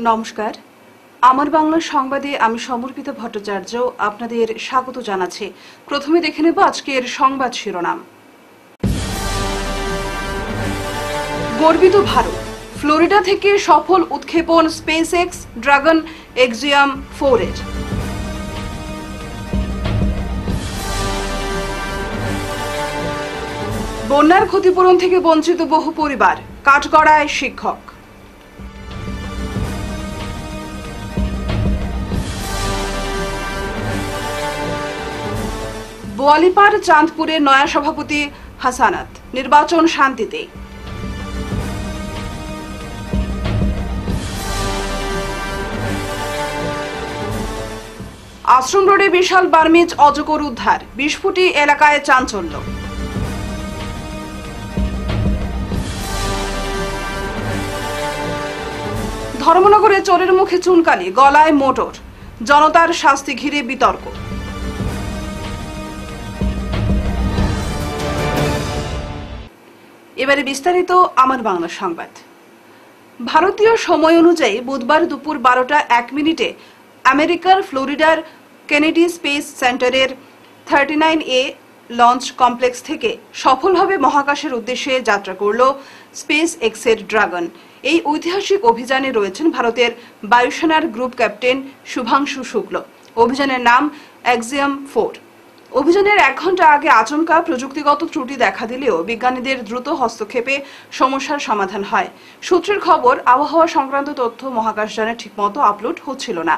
নমস্কার, আমার বাংলা সংবাদে আমি সমর্পিতা ভট্টাচার্য আপনাদের স্বাগত জানাচ্ছি। প্রথমে দেখে নেব আজকের সংবাদ শিরোনাম। গর্বিত ভারত, ফ্লোরিডা থেকে সফল উৎক্ষেপণ স্পেসএক্স ড্রাগন এক্সিয়াম 4-এর। বন্যার ক্ষতিপূরণ থেকে বঞ্চিত বহু পরিবার, কাঠগড়ায় শিক্ষক। বোয়ালিপাড় চাঁদপুরের নয়া সভাপতি হাসানাত, নির্বাচন শান্তিতে। আশ্রম রোডে বিশাল বার্মিজ অজগর উদ্ধার, বিস্ফোটি এলাকায় চাঞ্চল্য। ধর্মনগরে চোরের মুখে চুনকালি, গলায় মোটর, জনতার শাস্তি ঘিরে বিতর্ক। এবারে বিস্তারিত আমার বাংলা সংবাদ। ভারতীয় সময় অনুযায়ী বুধবার দুপুর 12:01 আমেরিকার ফ্লোরিডার কেনেডি স্পেস সেন্টারের 39A লঞ্চ কমপ্লেক্স থেকে সফলভাবে মহাকাশের উদ্দেশ্যে যাত্রা করল স্পেস এক্সের ড্রাগন। এই ঐতিহাসিক অভিযানে রয়েছেন ভারতের বায়ুসেনার গ্রুপ ক্যাপ্টেন শুভাংশু শুক্ল। অভিযানের নাম এক্সিয়াম 4। অভিযানের 1 ঘন্টা আগে আচমকা প্রযুক্তিগত ত্রুটি দেখা দিলেও বিজ্ঞানীদের দ্রুত হস্তক্ষেপে সমস্যার সমাধান হয়। সূত্রের খবর, আবহাওয়া সংক্রান্ত তথ্য মহাকাশযানে ঠিকমতো আপলোড হচ্ছিল না।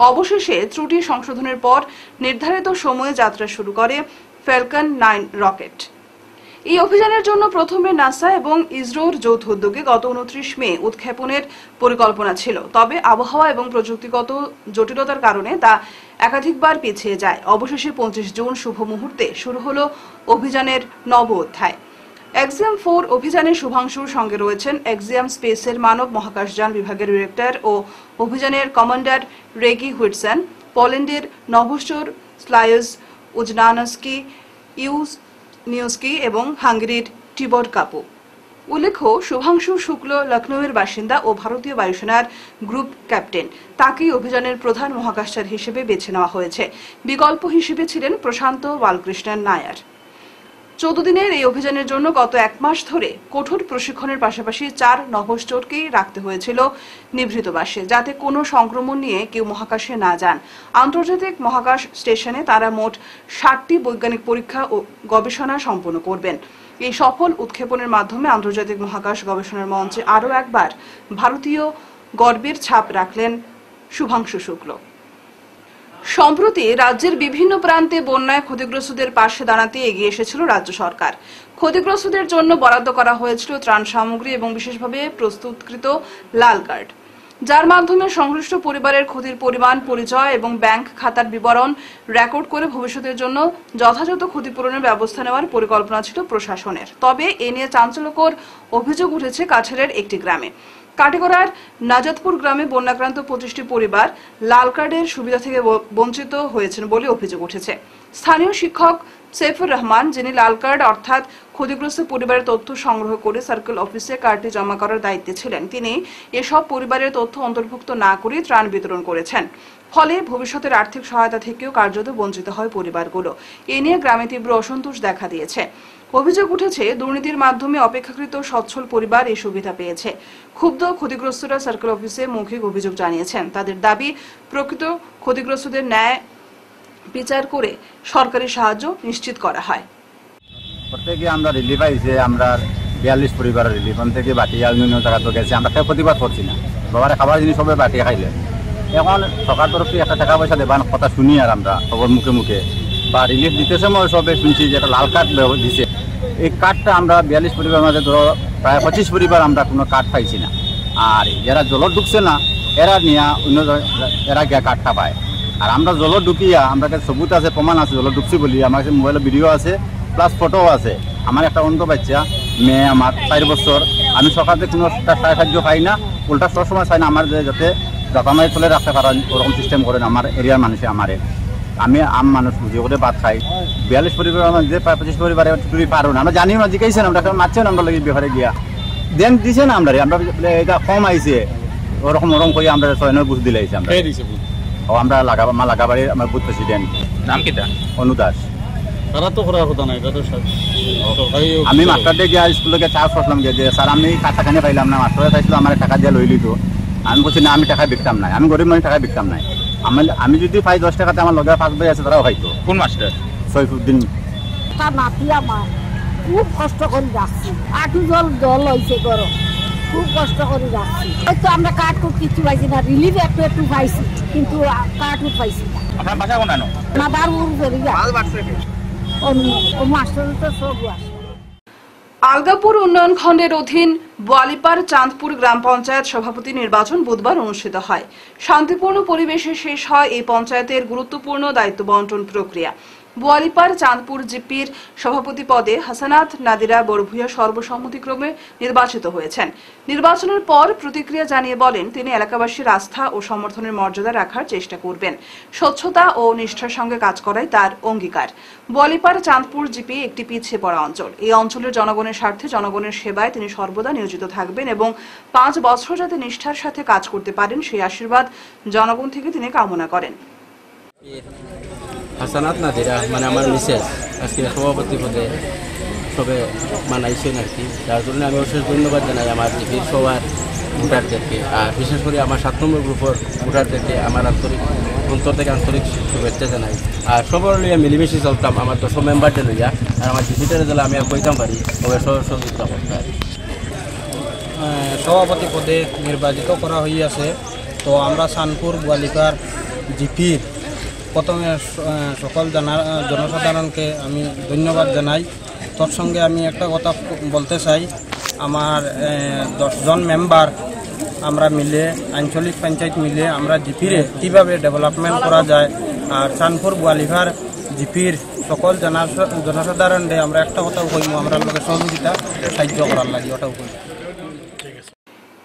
অবশেষে ত্রুটি সংশোধনের পর নির্ধারিত সময়ে যাত্রা শুরু করে ফ্যালকন 9 রকেট। এই অভিযানের জন্য প্রথমে নাসা এবং ইসরোর যৌথ উদ্যোগে গত 29 মে উৎক্ষেপণের পরিকল্পনা ছিল, তবে আবহাওয়া এবং প্রযুক্তিগত জটিলতার কারণে তা একাধিকবার পিছিয়ে যায়। অবশেষে 25 জুন শুভ মুহূর্তে শুরু হলো অভিযানের নব অধ্যায়। এক্সিয়াম 4 অভিযানে শুভাংশুর সঙ্গে রয়েছেন এক্সিয়াম স্পেসের মানব মহাকাশযান বিভাগের ডিরেক্টর ও অভিযানের কমান্ডার রেগি হুইটসন, পোল্যান্ডের নভোস্টোর স্লায়োজ উজনানস্কি ইউনিউস্কি এবং হাঙ্গেরির টিবর কাপু। উল্লেখ্য, শুভাংশু শুক্ল লখনৌয়ের বাসিন্দা ও ভারতীয় বায়ুসেনার গ্রুপ ক্যাপ্টেন। তাকেই অভিযানের প্রধান মহাকাশচার হিসেবে বেছে নেওয়া হয়েছে। বিকল্প হিসেবে ছিলেন প্রশান্ত বালকৃষ্ণন নায়ার। 14 দিনের এই অভিযানের জন্য গত 1 মাস ধরে কঠোর প্রশিক্ষণের পাশাপাশি 4 নভোস্টোরকেই রাখতে হয়েছিল নিভৃতবাসে, যাতে কোনো সংক্রমণ নিয়ে কেউ মহাকাশে না যান। আন্তর্জাতিক মহাকাশ স্টেশনে তারা মোট 60টি বৈজ্ঞানিক পরীক্ষা ও গবেষণা সম্পন্ন করবেন। এই সফল উৎক্ষেপণের মাধ্যমে আন্তর্জাতিক মহাকাশ গবেষণার মঞ্চে আরও একবার ভারতীয় গর্বের ছাপ রাখলেন শুভাংশু শুক্ল। সম্প্রতি রাজ্যের বিভিন্ন প্রান্তে বন্যায় ক্ষতিগ্রস্তদের পাশে দাঁড়াতে এগিয়ে এসেছিল রাজ্য সরকার। ক্ষতিগ্রস্তদের জন্য বরাদ্দ করা হয়েছিল ত্রাণ সামগ্রী এবং বিশেষভাবে প্রস্তুতকৃত লাল কার্ড, যার মাধ্যমে সংশ্লিষ্ট পরিবারের ক্ষতির পরিমাণ, পরিচয় এবং ব্যাংক খাতার বিবরণ রেকর্ড করে ভবিষ্যতের জন্য যথাযথ ক্ষতিপূরণের ব্যবস্থা নেওয়ার পরিকল্পনা ছিল প্রশাসনের। তবে এ নিয়ে চাঞ্চল্যকর অভিযোগ উঠেছে কাছাড়ের একটি গ্রামে। কাটিগড়ার নাজাতপুর গ্রামে বন্যাক্রান্ত 25টি পরিবার লাল কার্ডের সুবিধা থেকে বঞ্চিত হয়েছেন বলে অভিযোগ উঠেছে। স্থানীয় শিক্ষক সৈফুর রহমান, যিনি লাল কার্ড অর্থাৎ ক্ষতিগ্রস্ত পরিবারের তথ্য সংগ্রহ করে সার্কেল অফিসে কার্ডটি জমা করার দায়িত্বে ছিলেন, তিনি এসব পরিবারের তথ্য অন্তর্ভুক্ত না করে ত্রাণ বিতরণ করেছেন। ফলে ভবিষ্যতের আর্থিক সহায়তা থেকেও কার্যত বঞ্চিত হয় পরিবারগুলো। এ নিয়ে গ্রামে তীব্র অসন্তোষ দেখা দিয়েছে। অভিযোগ উঠেছে, দুর্নীতির মাধ্যমে অপেক্ষাকৃত সচ্ছল পরিবার এই সুবিধা পেয়েছে। ক্ষুব্ধ ক্ষতিগ্রস্তরা সার্কেল অফিসে মৌখিক অভিযোগ জানিয়েছেন। তাদের দাবি, প্রকৃত ক্ষতিগ্রস্তদের ন্যায় বিচার করে সরকারি সাহায্য নিশ্চিত করা হয়। প্রত্যেকে আমরা রিলিফ আইছে, আমরা 42 পরিবারের রিলিফ থেকে বাটিয়া অন্য জায়গা তো গেছে। আমরা কেউ প্রতিবাদ করছি না, বাবার খাবার জিনিস সবাই বাটিয়া খাইলে। এখন সরকার তরফ থেকে একটা টাকা পয়সা দেবার কথা শুনি, আর আমরা খবর মুখে মুখে বা রিলিফ দিতেছে সবে শুনছি যে একটা লাল কার্ড দিছে। এই কার্ডটা আমরা 42 পরিবার মাঝে ধরো প্রায় 25 পরিবার আমরা কোনো কার্ড পাইছি না। আর যারা জলত ঢুকছে না এরা নিয়ে অন্য এরা গিয়া কার্ডটা পায়। আর আমরা জলত ঢুকিয়া আমরা কাছে সবুত আছে, প্রমাণ আছে জলত ঢুকছি বলি। আমার কাছে মোবাইলে ভিডিও আছে, প্লাস ফটোও আছে। আমার একটা অন্ধ বাচ্চা মেয়ে, আমার 4 বছর। আমি সকালে কোনো সাহায্য পাই না, উল্টা সবসময় চাই না আমার যাতে যাতামাই চলে রাখতে পারেন, ওরকম সিস্টেম করেন আমার এরিয়ার মানুষে। আমি আম মানুষ বুঝি করে ভাত খাই। 42 পরিবার যে 25 পরিবারে টুরি পারো না, আমরা জানিও না, জিজ্ঞাসা আমরা মারছেন আমরা লাগি ব্যাপারে গিয়া দেন দিছে না আমরা এটা কম আইছে ওরকম করে আমরা 6 নম্বর বুথ দিলাইছি আমরা। ও আমরা লাগাবাড়ির আমার বুথ প্রেসিডেন্ট। নাম কিটা? অনু দাস। তারা তো করার কথা নাই, এটা তো আমি মাস্টারদের গিয়ে স্কুলে গিয়ে চার্জ করলাম যে স্যার আমি টাকাখানি পাইলাম না, মাস্টারে চাইছিল আমার টাকা দিয়ে লইলি তো। আমি বলছি না, আমি টাকা বিকতাম নাই, আমি গরিব মানুষ টাকা বিকতাম নাই। আমি যদি পাই 10 টাকাতে আমার লগে 5 ভাই আছে তারাও হয়তো। কোন মাস্টার? সৈফুদ্দিন। তার নাতি আমার খুব কষ্ট করে যাচ্ছি, আঠু জল হয়েছে গরম, খুব কষ্ট করে যাচ্ছি। হয়তো আমরা কাঠকুট কিছু পাইছি না, রিলিফ একটু পাইছি, কিন্তু কাঠকুট পাইছি না। আপনার বাসা কোনানো? মাদার উড় বেরিয়ে ও মাস্টার তো সব আসে। আলগাপুর উন্নয়ন খণ্ডের অধীন বোয়ালিপাড় চাঁদপুর গ্রাম পঞ্চায়েত সভাপতি নির্বাচন বুধবার অনুষ্ঠিত হয়। শান্তিপূর্ণ পরিবেশে শেষ হয় এই পঞ্চায়েতের গুরুত্বপূর্ণ দায়িত্ব বন্টন প্রক্রিয়া। বোয়ালিপাড় চাঁদপুর জিপির সভাপতি পদে হাসানাত নাদিরা বড়ভূয়া সর্বসম্মতিক্রমে নির্বাচিত হয়েছেন। নির্বাচনের পর প্রতিক্রিয়া জানিয়ে বলেন, তিনি এলাকাবাসীর আস্থা ও সমর্থনের মর্যাদা রাখার চেষ্টা করবেন। স্বচ্ছতা ও নিষ্ঠার সঙ্গে কাজ করাই তার অঙ্গীকার। বোয়ালিপাড় চাঁদপুর জিপি একটি পিছিয়ে পড়া অঞ্চল। এই অঞ্চলের জনগণের স্বার্থে জনগণের সেবায় তিনি সর্বদা নিয়োজিত থাকবেন এবং 5 বছর যাতে নিষ্ঠার সাথে কাজ করতে পারেন সেই আশীর্বাদ জনগণ থেকে তিনি কামনা করেন। হাসানাত নাদিরা মানে আমার মিসেস আজকে সভাপতি পদে সবে মানাইছেন আর কি, যার জন্য আমি অশেষ ধন্যবাদ জানাই আমার জিপির সবার ভোটারদেরকে, আর বিশেষ করে আমার 7 নম্বর গ্রুপের ভোটারদেরকে আমার অন্তর থেকে আন্তরিক শুভেচ্ছা জানাই। আর সবার লইয়া মিলিমিশি চলতাম, আমার 10 মেম্বারদের লইয়া, আর আমার জিপিটারে দিলে আমি আর কইতাম পারি তবে সহযোগিতা করতে পারি। সভাপতি পদে নির্বাচিত করা হইয়াছে। তো আমরা চাঁদপুর বোয়ালিপাড় জিপির প্রথমে সকল জনসাধারণকে আমি ধন্যবাদ জানাই। তোর সঙ্গে আমি একটা কথা বলতে চাই, আমার 10 জন মেম্বার আমরা মিলে আঞ্চলিক পঞ্চায়েত মিলে আমরা জিপিরে কীভাবে ডেভেলপমেন্ট করা যায়, আর চাঁদপুর বোয়ালিপাড় জিপির সকল জনসাধারণে আমরা একটা কথা কইব, আমরা লোকের সহযোগিতা সাহায্য করার লাগে ওটাও কই।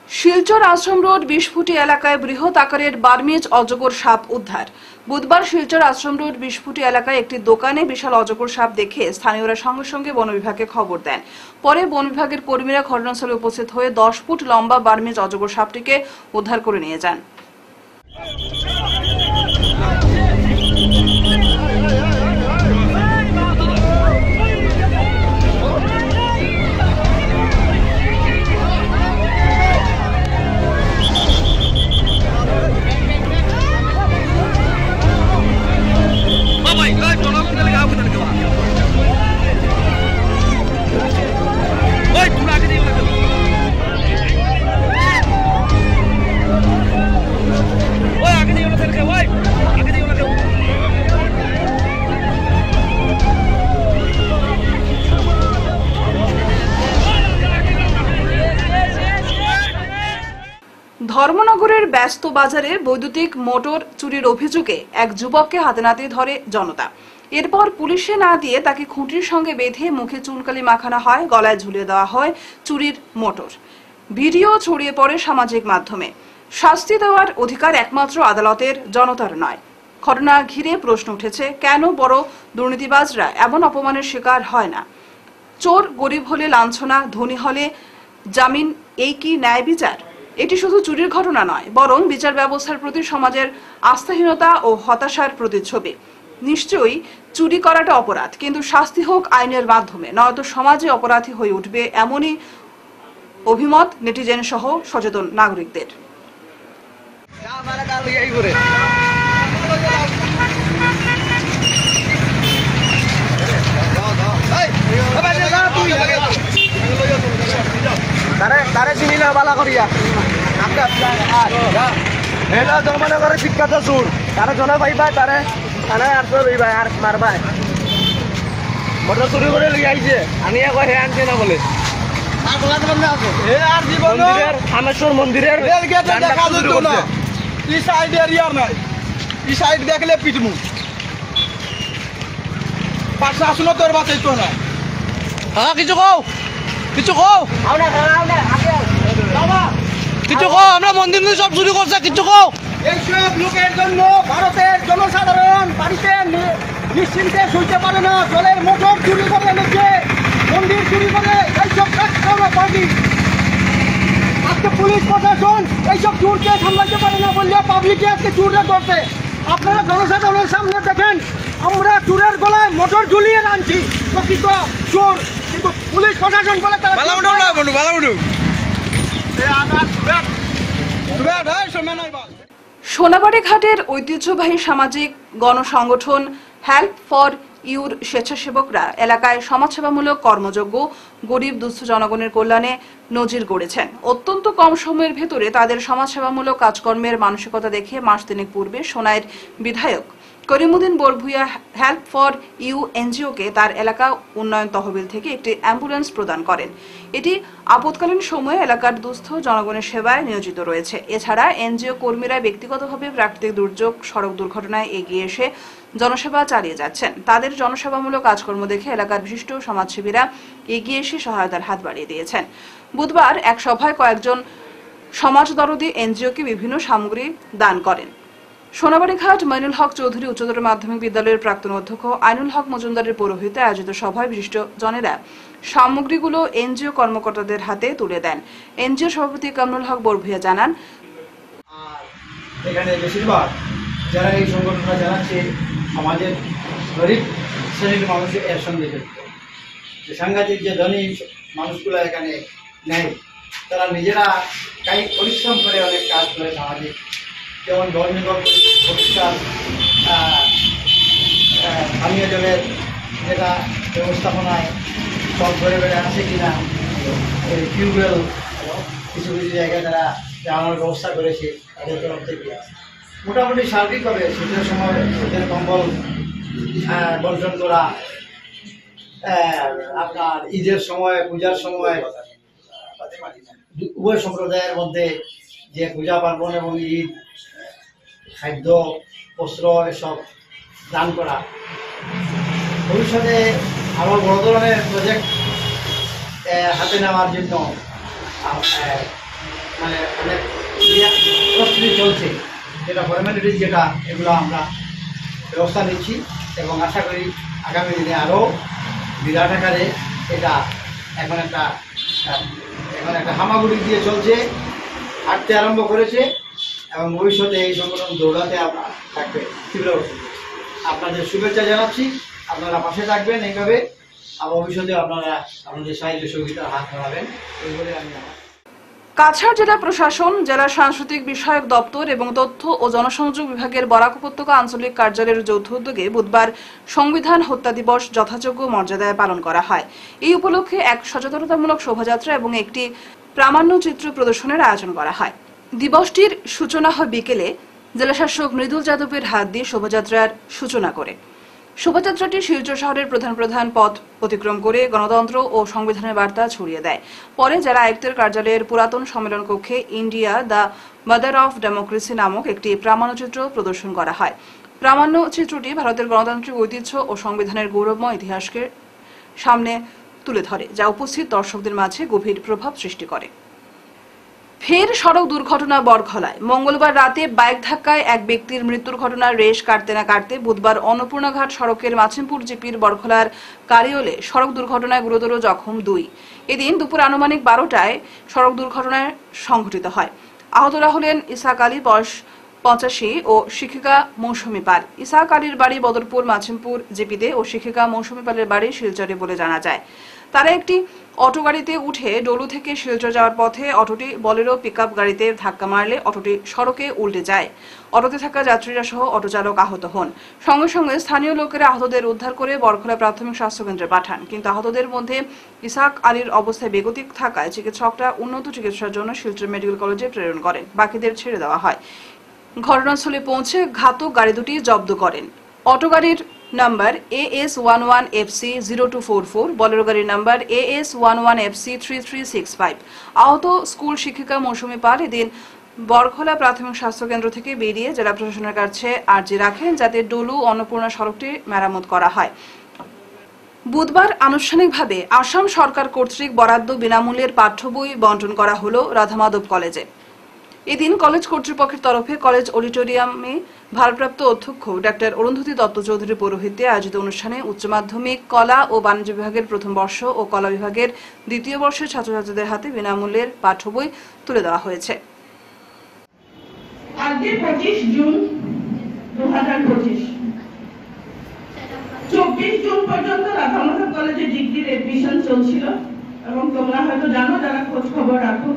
শিলচর আশ্রম রোড 20 ফুটি এলাকায় বৃহৎ আকারের বার্মিজ অজগর সাপ উদ্ধার। বুধবার শিলচর আশ্রম রোড 20 ফুটি এলাকায় একটি দোকানে বিশাল অজগর সাপ দেখে স্থানীয়রা সঙ্গে সঙ্গে বন বিভাগকে খবর দেন। পরে বন বিভাগের কর্মীরা ঘটনাস্থলে উপস্থিত হয়ে 10 ফুট লম্বা বার্মিজ অজগর সাপটিকে উদ্ধার করে নিয়ে যান। ধর্মনগরের ব্যস্ত বাজারে বৈদ্যুতিক মোটর চুরির অভিযোগে এক যুবককে হাতে নাতে ধরে জনতা। এরপর পুলিশে না দিয়ে তাকে খুঁটির সঙ্গে বেঁধে মুখে চুনকালি মাখানো হয়, গলায় ঝুলিয়ে দেওয়া হয় চুরির মোটর। ভিডিও ছড়িয়ে পড়ে সামাজিক মাধ্যমে। শাস্তি দেওয়ার অধিকার একমাত্র আদালতের, জনতার নয়। ঘটনা ঘিরে প্রশ্ন উঠেছে, কেন বড় দুর্নীতিবাজরা এমন অপমানের শিকার হয় না? চোর গরিব হলে লাঞ্ছনা, ধনী হলে জামিন, এই কি ন্যায় বিচার? এটি শুধু চুরির ঘটনা নয়, বরং বিচার ব্যবস্থার প্রতি সমাজের আস্থাহীনতা ও হতাশার প্রতিচ্ছবি। নিশ্চয়ই চুরি করাটা অপরাধ, কিন্তু শাস্তি হোক আইনের মাধ্যমে, নয়তো সমাজে অপরাধী হয়ে উঠবে, এমনই অভিমত নেটিজেন সহ সচেতন নাগরিকদের। ধর্মনগরের বিখ্যাত সুর তারা জনা পাইবা, তারা আর মারবাই মোটর চুরি করে লিয়ে আইছে, আমি একবার হে আনছে না বলে রামেশ্বর মন্দিরের দেখলে পিটমু পাশে আসুন তোর বাসাই তো না। হ্যাঁ কিছু কও, কিছু কও, কিছু কও, আমরা মন্দির সব চুরি করছে, কিছু কও। এইসব লোকের জন্য ভারতের জনসাধারণ বাড়িতে নিশ্চিন্তে শুইতে পারে না। জলের মোটর চুরি করে এনেছে, মন্দির চুরি করে, এইসব কাজ পাবি। আজকে পুলিশ প্রশাসন এইসব চোরকে সামলাতে পারে না বললে পাবলিকে আজকে চোররা করছে। আপনারা জনসাধারণের সামনে দেখেন আমরা চোরের গলায় মোটর ঝুলিয়ে আনছি প্রকৃত চোর, কিন্তু পুলিশ প্রশাসন বলে তারা সোনাবাড়ি ঘাটের ঐতিহ্যবাহী সামাজিক গণসংগঠন হেল্প ফর ইউর স্বেচ্ছাসেবকরা এলাকায় সমাজসেবামূলক কর্মযোগ্য গরিব দুস্থ জনগণের কল্যাণে নজির গড়েছেন। অত্যন্ত কম সময়ের ভেতরে তাদের সমাজসেবামূলক কাজকর্মের মানসিকতা দেখে মাস তিনেক পূর্বে সোনাইয়ের বিধায়ক করিমউদ্দিন বরভূয়া হেল্প ফর ইউ এনজিওকে তার এলাকা উন্নয়ন তহবিল থেকে একটি অ্যাম্বুলেন্স প্রদান করেন। এটি আপৎকালীন সময়ে এলাকার দুস্থ জনগণের সেবায় নিয়োজিত রয়েছে। এছাড়া এনজিও কর্মীরা ব্যক্তিগতভাবে প্রাকৃতিক দুর্যোগ, সড়ক দুর্ঘটনায় এগিয়ে এসে জনসেবা চালিয়ে যাচ্ছেন। তাদের জনসেবামূলক কাজকর্ম দেখে এলাকার বিশিষ্ট সমাজসেবীরা এগিয়ে এসে সহায়তার হাত বাড়িয়ে দিয়েছেন। বুধবার এক সভায় কয়েকজন সমাজদরদী এনজিওকে বিভিন্ন সামগ্রী দান করেন। সোনাবাড়ীঘাট মাইনুল হক চৌধুরী উচ্চতর মাধ্যমিক বিদ্যালয়ের প্রাক্তন অধ্যক্ষ আইনুল হক মজুমদারের পৌরোহিত্যে আয়োজিত সভায় বিশিষ্ট জনেরা সামগ্রীগুলো এনজিও কর্মকর্তাদের হাতে তুলে দেন। এনজিও সভাপতি কামরুল হক বরভূয়া জানান, এখানে বেশিরভাগ যারা এই সংগঠনটা জানাচ্ছে সমাজের গরিব শ্রেণীর মানুষের এর সঙ্গে জড়িত। যে সাংঘাতিক যে ধনী মানুষগুলো এখানে নেয়, তারা নিজেরা কায়িক পরিশ্রম করে অনেক কাজ করে সামাজিক, যেমন ধর্মীয় পরিষ্কার, পানীয় জলের যেটা ব্যবস্থাপনায় সব ঘরে ঘরে আছে কিনা, টিউবওয়েল কিছু কিছু জায়গায় তারা জানানোর ব্যবস্থা করেছে তাদের তরফ থেকে। মোটামুটি সার্বিকভাবে শীতের সময় শীতের কম্বল বন্টন করা, আপনার ঈদের সময়, পূজার সময় উভয় সম্প্রদায়ের মধ্যে যে পূজা পার্বণ এবং ঈদ, খাদ্য, বস্ত্র এসব দান করা। ভবিষ্যতে আরও বড় ধরনের প্রজেক্ট হাতে নেওয়ার জন্য মানে অনেক প্রস্তুতি চলছে, যেটা ফর্মালিটিস যেটা এগুলো আমরা ব্যবস্থা নিচ্ছি এবং আশা করি আগামী দিনে আরও বিরাট আকারে এটা এখন একটা হামাগুড়ি দিয়ে চলছে, হাঁটতে আরম্ভ করেছে এবং ভবিষ্যতে এই সংগঠন দৌড়াতে আমরা থাকবে তীব্র। আপনাদের শুভেচ্ছা জানাচ্ছি, আপনারা পাশে থাকবেন এইভাবে, আর ভবিষ্যতে আপনারা আপনাদের সাহায্য সহযোগিতার হাত বাড়াবেন এই বলে আমি কাছাড় জেলা প্রশাসন, জেলা সাংস্কৃতিক বিষয়ক দপ্তর এবং তথ্য ও জনসংযোগ বিভাগের বরাক উপত্যকা আঞ্চলিক কার্যালয়ের যৌথ উদ্যোগে বুধবার সংবিধান হত্যা দিবস যথাযোগ্য মর্যাদায় পালন করা হয়। এই উপলক্ষে এক সচেতনতামূলক শোভাযাত্রা এবং একটি প্রামাণ্যচিত্র প্রদর্শনের আয়োজন করা হয়। দিবসটির সূচনা হয় বিকেলে জেলাশাসক মৃদুল যাদবের হাত দিয়ে শোভাযাত্রার সূচনা করে। শোভাযাত্রাটি শিলচর শহরের প্রধান পথ অতিক্রম করে গণতন্ত্র ও সংবিধানের বার্তা ছড়িয়ে দেয়। পরে জেলা আয়ুক্তের কার্যালয়ের পুরাতন সম্মেলন কক্ষে India the mother of democracy নামক একটি প্রামাণ্যচিত্র প্রদর্শন করা হয়। প্রামাণ্যচিত্রটি ভারতের গণতান্ত্রিক ঐতিহ্য ও সংবিধানের গৌরবময় ইতিহাসকে সামনে তুলে ধরে, যা উপস্থিত দর্শকদের মাঝে গভীর প্রভাব সৃষ্টি করে। ফের সড়ক দুর্ঘটনা বরখলায় মঙ্গলবার রাতে বাইক ধাক্কায় এক ব্যক্তির মৃত্যুর ঘটনার রেশ কাটতে না কাটতে বুধবার অন্নপূর্ণাঘাট সড়কের মাছিমপুর জিপির বরখলার কারিওলে সড়ক দুর্ঘটনায় গুরুতর জখম 2। এদিন দুপুর আনুমানিক 12টায় সড়ক দুর্ঘটনায় সংঘটিত হয়। আহতরা হলেন ইসাক আলী বয়স 85 ও শিক্ষিকা মৌসুমী পাল। ইসাক আলীর বাড়ি বদরপুর মাছিমপুর জিপিতে ও শিক্ষিকা মৌসুমী পালের বাড়ি শিলচরে বলে জানা যায়। তারা একটি অটো গাড়িতে উঠে ডলু থেকে শিলচর যাওয়ার পথে অটোটি বলেরো পিকআপ গাড়িতে ধাক্কা মারলে অটোটি সড়কে উল্টে যায়। অটোতে থাকা যাত্রীরা সহ অটো চালক আহত হন। সঙ্গে সঙ্গে স্থানীয় লোকেরা আহতদের উদ্ধার করে বরখলা প্রাথমিক স্বাস্থ্যকেন্দ্রে পাঠান, কিন্তু আহতদের মধ্যে ইসাক আলীর অবস্থায় বেগতিক থাকায় চিকিৎসকরা উন্নত চিকিৎসার জন্য শিলচর মেডিকেল কলেজে প্রেরণ করেন। বাকিদের ছেড়ে দেওয়া হয়। ঘটনাস্থলে পৌঁছে ঘাতক গাড়ি দুটি জব্দ করেন। অটো গাড়ির নাম্বার AS11FC 0244, বলেরো গাড়ির নাম্বার AS11FC 3365। আহত স্কুল শিক্ষিকা মৌসুমী পাল এদিন বরখলা প্রাথমিক স্বাস্থ্যকেন্দ্র থেকে বেরিয়ে জেলা প্রশাসনের কাছে আর্জি রাখেন যাতে ডলু অন্নপূর্ণা সড়কটি মেরামত করা হয়। বুধবার আনুষ্ঠানিকভাবে আসাম সরকার কর্তৃক বরাদ্দ বিনামূল্যের পাঠ্য বই বন্টন করা হলো রাধামাধব কলেজে। এদিন কলেজ কর্তৃপক্ষের তরফে কলেজ অডিটোরিয়ামে ভারপ্রাপ্ত অধ্যক্ষ ডাক্তার অরুন্ধতী দত্ত চৌধুরীর পৌরোহিত্যে আয়োজিত অনুষ্ঠানে উচ্চ মাধ্যমিক কলা ও বাণিজ্য বিভাগের প্রথম বর্ষ ও কলা বিভাগের দ্বিতীয় বর্ষের ছাত্রছাত্রীদের হাতে বিনামূল্যের পাঠ্য বই তুলে দেওয়া হয়েছে। আজকে 25 জুন 2025 24 জুন পর্যন্ত রাধামাধব কলেজে ডিগ্রির এডমিশন চলছিল এবং তোমরা হয়তো জানো যারা খোঁজ খবর রাখো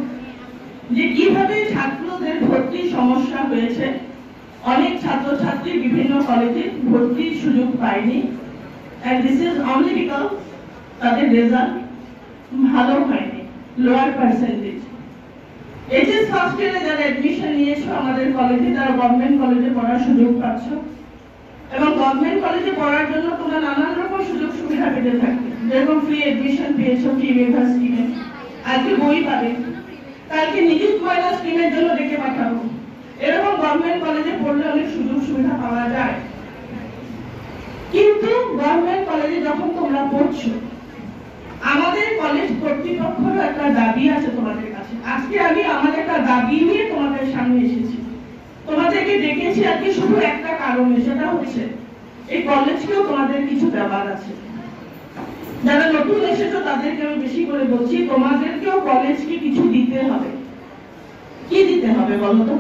যে কিভাবে ছাত্রদের ভর্তির সমস্যা হয়েছে। অনেক ছাত্রছাত্রী বিভিন্ন কলেজে ভর্তির সুযোগ পায়নি, and this is only because তাদের রেজাল্ট ভালো হয়নি, লোয়ার পার্সেন্টেজ। এইচএস ফার্স্ট ইয়ারে যারা অ্যাডমিশন নিয়েছো আমাদের কলেজে, তারা গভর্নমেন্ট কলেজে পড়ার সুযোগ পাচ্ছ এবং গভর্নমেন্ট কলেজে পড়ার জন্য তোমরা নানান রকম সুযোগ সুবিধা পেতে থাকবে, যেরকম ফ্রি অ্যাডমিশন পেয়েছো, ফ্রি ওয়েভার স্কিমে, আজকে বই পাবে, কালকে নিযুক্ত মহিলা স্কিমের জন্য ডেকে পাঠাবো। এরকম গভর্নমেন্ট কলেজে পড়লে অনেক সুযোগ সুবিধা পাওয়া যায়, কিন্তু গভর্নমেন্ট কলেজে যখন তোমরা পড়ছো, আমাদের কলেজ কর্তৃপক্ষের একটা দাবি আছে তোমাদের কাছে। আজকে আমি আমার একটা দাবি নিয়ে তোমাদের সামনে এসেছি, তোমাদেরকে ডেকেছি আজকে শুধু একটা কারণে, সেটা হচ্ছে এই কলেজকেও তোমাদের কিছু ব্যাপার আছে। যারা নতুন এসেছো তাদেরকে আমি বেশি করে বলছি, তোমাদেরকেও কলেজকে কিছু দিতে হবে। কি দিতে হবে বলো তো?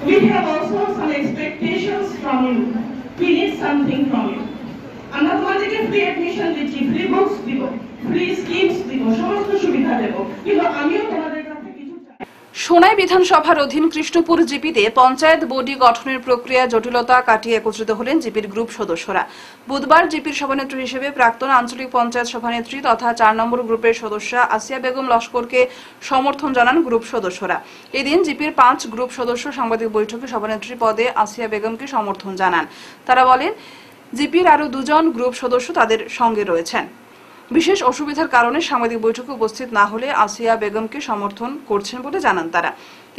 We have also some expectations from you. We need something from you. আমরা তোমাদেরকে ফ্রি অ্যাডমিশন দিচ্ছি, ফ্রি বুকস দিব, ফ্রি স্কিমস দিব, সমস্ত সুবিধা দেব, কিন্তু আমিও তোমাদের কাছে কিছু চাই। সোনাই বিধানসভার অধীন কৃষ্ণপুর জিপিতে পঞ্চায়েত বডি গঠনের প্রক্রিয়া জটিলতা কাটিয়ে একত্রিত হলেন জিপির গ্রুপ সদস্যরা। বুধবার জিপির সভানেত্রী হিসেবে প্রাক্তন আঞ্চলিক পঞ্চায়েত সভানেত্রী তথা 4 নম্বর গ্রুপের সদস্যা আসিয়া বেগম লস্করকে সমর্থন জানান গ্রুপ সদস্যরা। এদিন জিপির 5 গ্রুপ সদস্য সাংবাদিক বৈঠকে সভানেত্রী পদে আসিয়া বেগমকে সমর্থন জানান। তারা বলেন জিপির আরও 2 জন গ্রুপ সদস্য তাদের সঙ্গে রয়েছেন। বিশেষ অসুবিধার কারণে সাংবাদিক বৈঠকে উপস্থিত না হলে আসিয়া বেগমকে সমর্থন করছেন বলে জানান তারা।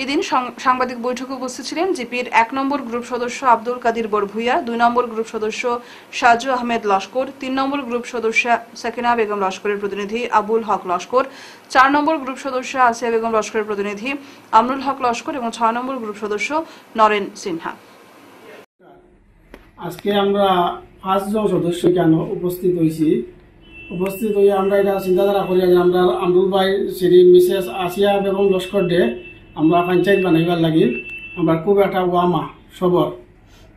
এদিন সাংবাদিক বৈঠকে উপস্থিত ছিলেন জিপির 1 নম্বর গ্রুপ সদস্য আব্দুল কাদির বরভুইয়া, 2 নম্বর গ্রুপ সদস্য সাজু আহমেদ লস্কর, 3 নম্বর গ্রুপ সদস্য সাকিনা বেগম লস্করের প্রতিনিধি আবুল হক লস্কর, 4 নম্বর গ্রুপ সদস্য আসিয়া বেগম লস্করের প্রতিনিধি আমরুল হক লস্কর এবং 6 নম্বর গ্রুপ সদস্য নরেন সিনহা। আজকে আমরা 5 জন সদস্য কেন উপস্থিত হয়ে আমরা এটা চিন্তাধারা করি যে আমরা আমরুল ভাই শ্রী মিসেস আসিয়া বেগম লস্কর ডে আমরা পঞ্চায়েত বানাইবার লাগি আমরা খুব একটা ওয়ামা সবর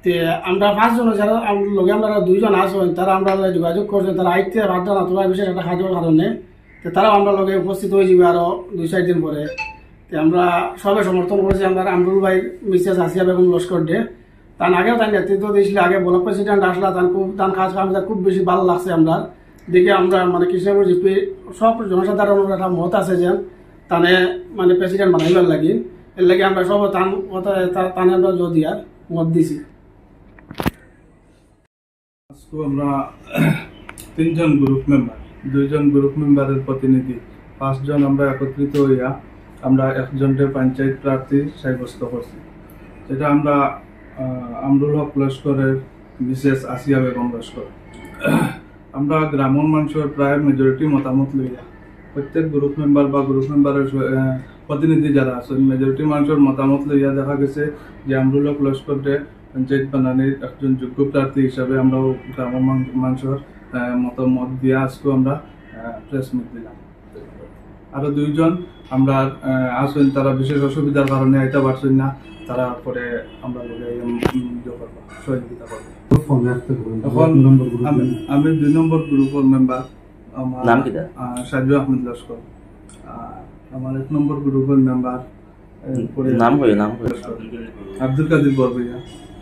তে আমরা 5 জন যারা লগে আমরা 2 জন আসেন তারা আমরা যোগাযোগ করছেন, তারা আইতে পারতো না তোমার বিশেষ একটা কাজের কারণে, তো তারাও আমরা লগে উপস্থিত হয়ে যাবে আরো 2-4 দিন পরে। তো আমরা সবাই সমর্থন করছি আমরা আমরুল ভাই মিসেস আসিয়া বেগম লস্কর ডে। তার আগেও তার নেতৃত্ব দিয়েছিল, আগে ব্লক প্রেসিডেন্ট আসলা, তার কাজ আমাদের খুব বেশি ভালো লাগছে। আমরা দেখে আমরা মানে কৃষ্ণপুর জিপি সব জনসাধারণের একটা মত আছে যে তানে মানে প্রেসিডেন্ট বানাইবার লাগি, এর লাগে আমরা সব তানে আমরা যদি আর মত দিছি। আমরা 3 জন গ্রুপ মেম্বার, 2 জন গ্রুপ মেম্বারের প্রতিনিধি, 5 জন আমরা একত্রিত হইয়া আমরা একজনকে পঞ্চায়েত প্রার্থী সাব্যস্ত করছি। যেটা আমরা আমরুল হক লস্করের মিসেস আসিয়া বেগম লস্কর। আমরা গ্রামের মানুষের প্রায় মেজরিটি মতামত লইয়া প্রত্যেক গ্রুপ মেম্বার বা গ্রুপ মেম্বারের প্রতিনিধি যারা আছেন মেজরিটি মানুষের মতামত লইয়া দেখা গেছে যে আমরুল হক লস্করকে পঞ্চায়েত বানানির একজন যোগ্য প্রার্থী হিসাবে আমরা গ্রামের মানুষের মতামত দিয়ে আজকে আমরা প্রেস মিট দিলাম। আরো 2 জন আমরা আসেন, তারা বিশেষ অসুবিধার কারণে আইতে পারছেন না, তারা পরে আমরা সহযোগিতা করবো। আমি 2 নম্বর গ্রুপের মেম্বার, আমার সাজু আহমেদ লস্কর। আমার 1 নম্বর গ্রুপের মেম্বার আব্দুল কাদির বরভুইয়া।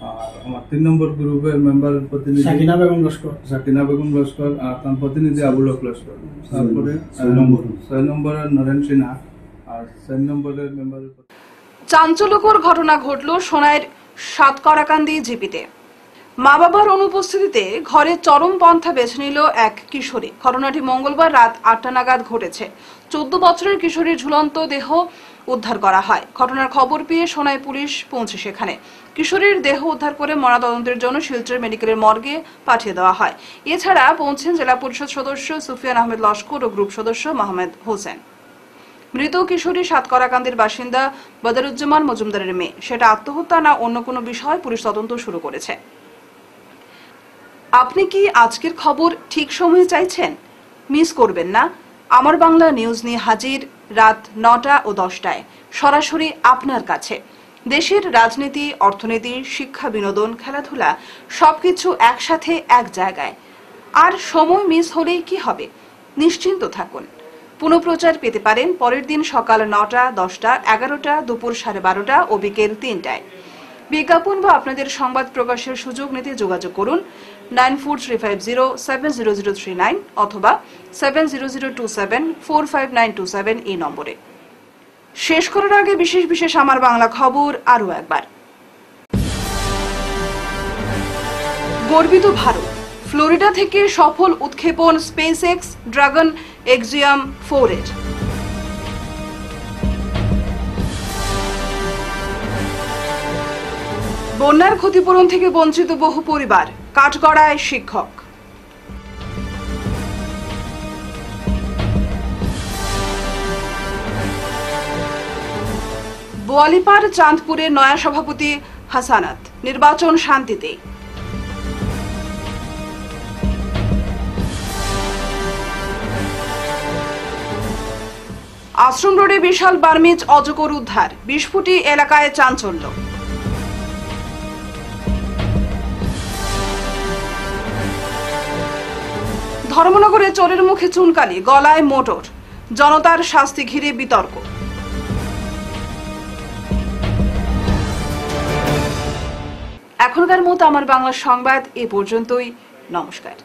আর আমার 3 নম্বর গ্রুপের মেম্বারের প্রতিনিধি সাকিনা বেগম লস্কর আর তার প্রতিনিধি আবুল হক লস্কর। তারপরে 6 নম্বরের নরেন সিনহা আর 4 নম্বরের মেম্বারের। চাঞ্চল্যকর ঘটনা ঘটল সোনাইয়ের সাতকড়াকান্দি জিপিতে। মা বাবার অনুপস্থিতিতে ঘরে চরম পন্থা বেছে নিল এক কিশোরী। ঘটনাটি মঙ্গলবার রাত 8টা নাগাদ ঘটেছে। 14 বছরের কিশোরীর ঝুলন্ত দেহ উদ্ধার করা হয়। ঘটনার খবর পেয়ে সোনাই পুলিশ পৌঁছে সেখানে। কিশোরীর দেহ উদ্ধার করে ময়নাতদন্তের জন্য শিলচর মেডিকেলের মর্গে পাঠিয়ে দেওয়া হয়। এছাড়া পৌঁছেন জেলা পরিষদ সদস্য সুফিয়ান আহমেদ লস্কর ও গ্রুপ সদস্য মোহাম্মদ হোসেন। মৃত কিশোরী সাতকরাকান্দির বাসিন্দা বদরুজ্জামান মজুমদারের মেয়ে। সেটা আত্মহত্যা না অন্য কোনো বিষয় পুলিশ তদন্ত শুরু করেছে। আপনি কি আজকের খবর ঠিক সময়ে চাইছেন? মিস করবেন না। আমার বাংলা নিউজ নিয়ে হাজির রাত 9টা ও 10টায়, সরাসরি আপনার কাছে। দেশের রাজনীতি, অর্থনীতি, শিক্ষা, বিনোদন, খেলাধুলা সবকিছু একসাথে এক জায়গায়। আর সময় মিস হলেই কি হবে? নিশ্চিন্ত থাকুন। পুনঃপ্রচার পেতে পারেন পরের দিন সকাল 9টা, 10টা, 11টা, দুপুর 12:30 ও বিকেল 3টায়। বিজ্ঞাপন বা আপনাদের সংবাদ প্রকাশের সুযোগ নিতে যোগাযোগ করুন 9435070039 অথবা 7002745927 এই নম্বরে। শেষ করার আগে বিশেষ আমার বাংলা খবর আরও একবার। গর্বিত ভারত, ফ্লোরিডা থেকে সফল উৎক্ষেপণ স্পেসএক্স ড্রাগন এক্সিয়াম 4-এর। বন্যার ক্ষতিপূরণ থেকে বঞ্চিত বহু পরিবার, কাঠগড়ায় শিক্ষক। বোয়ালিপাড় চাঁদপুরের নয়া সভাপতি হাসানাত, নির্বাচন শান্তিতে। আশ্রম রোডে বিশাল বার্মিজ অজগর উদ্ধার, 20 ফুটি এলাকায় চাঞ্চল্য। ধর্মনগরে চোরের মুখে চুনকালি, গলায় মোটর, জনতার শাস্তি ঘিরে বিতর্ক। এখনকার মতো আমার বাংলা সংবাদ এ পর্যন্তই। নমস্কার।